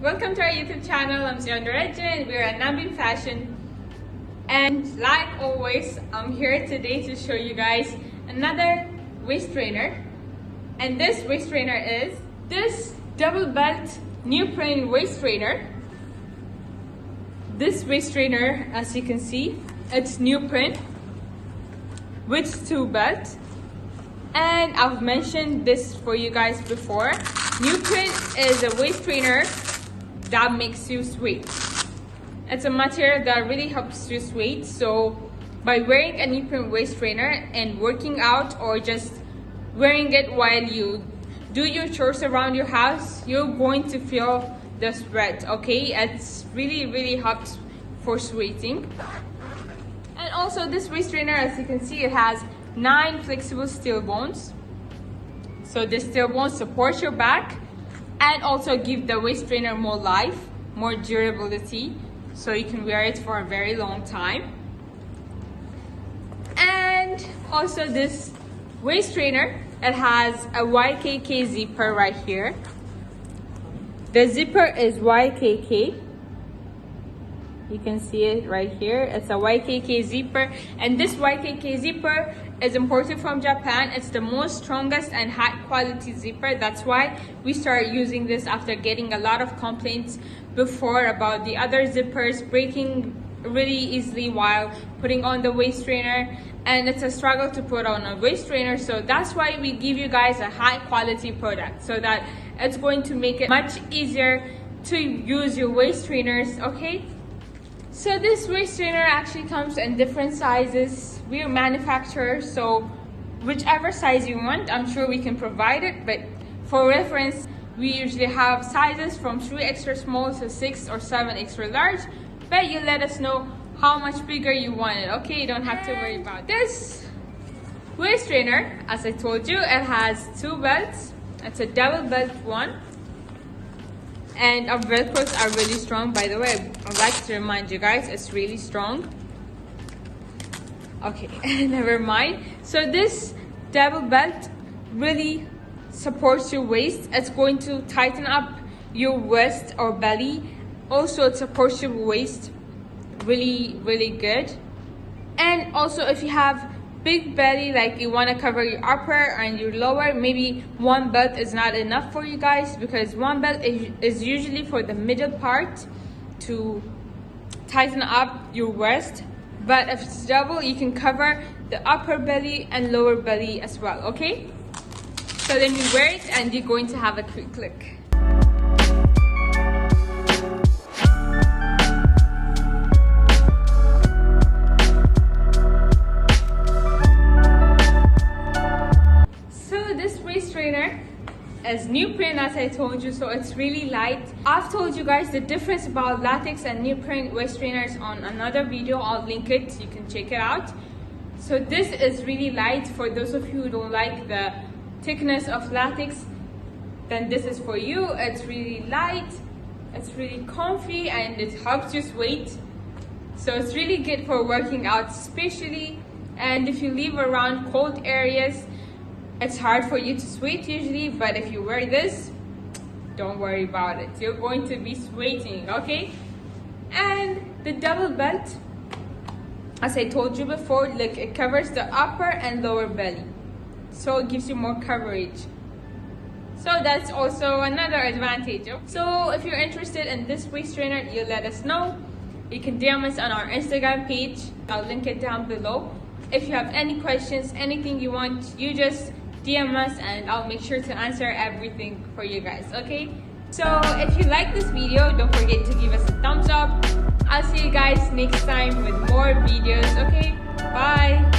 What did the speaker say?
Welcome to our YouTube channel. I'm Reggie and we're at Nambi Fashion. And like always, I'm here today to show you guys another waist trainer. And this waist trainer is this double belt neoprene waist trainer. This waist trainer, as you can see, it's neoprene with 2 belts. And I've mentioned this for you guys before. Neoprene is a waist trainer that makes you sweat. It's a material that really helps you sweat. So by wearing a neoprene waist trainer and working out, or just wearing it while you do your chores around your house, you're going to feel the sweat, okay? It's really helps for sweating. And also this waist trainer, as you can see, it has 9 flexible steel bones. So this steel bones support your back and also give the waist trainer more life, more durability, so you can wear it for a very long time. And also this waist trainer, it has a YKK zipper right here. The zipper is YKK. You can see it right here. It's a YKK zipper, and this YKK zipper is imported from Japan. It's the most strongest and high quality zipper. That's why we started using this after getting a lot of complaints before about the other zippers breaking really easily while putting on the waist trainer, and it's a struggle to put on a waist trainer. So that's why we give you guys a high quality product, so that it's going to make it much easier to use your waist trainers, okay? So this waist trainer actually comes in different sizes. We're manufacturers, so whichever size you want, I'm sure we can provide it. But for reference, we usually have sizes from 3 extra small to 6 or 7 extra large. But you let us know how much bigger you want it, okay? You don't have to worry about this waist trainer. As I told you, it has 2 belts. It's a double belt one. And our velcros are really strong, by the way. I'd like to remind you guys, it's really strong. Okay, never mind. So this double belt really supports your waist. It's going to tighten up your waist or belly. Also, it supports your waist really good. And also, if you have big belly, like you want to cover your upper and your lower, maybe one belt is not enough for you guys, because one belt is usually for the middle part to tighten up your waist. But if it's double, you can cover the upper belly and lower belly as well, okay? So then you wear it and you're going to have a quick look. As neoprene, as I told you, so it's really light. I've told you guys the difference about latex and neoprene waist trainers on another video. I'll link it, you can check it out. So this is really light. For those of you who don't like the thickness of latex, then this is for you. It's really light, it's really comfy, and it helps you sweat. So it's really good for working out especially, and if you live around cold areas, it's hard for you to sweat usually. But if you wear this, don't worry about it. You're going to be sweating, okay? And the double belt, as I told you before, look, it covers the upper and lower belly. So it gives you more coverage. So that's also another advantage. So if you're interested in this waist trainer, you let us know. You can DM us on our Instagram page. I'll link it down below. If you have any questions, anything you want, you just DM us and I'll make sure to answer everything for you guys, okay? So if you like this video, don't forget to give us a thumbs up. I'll see you guys next time with more videos, okay? Bye!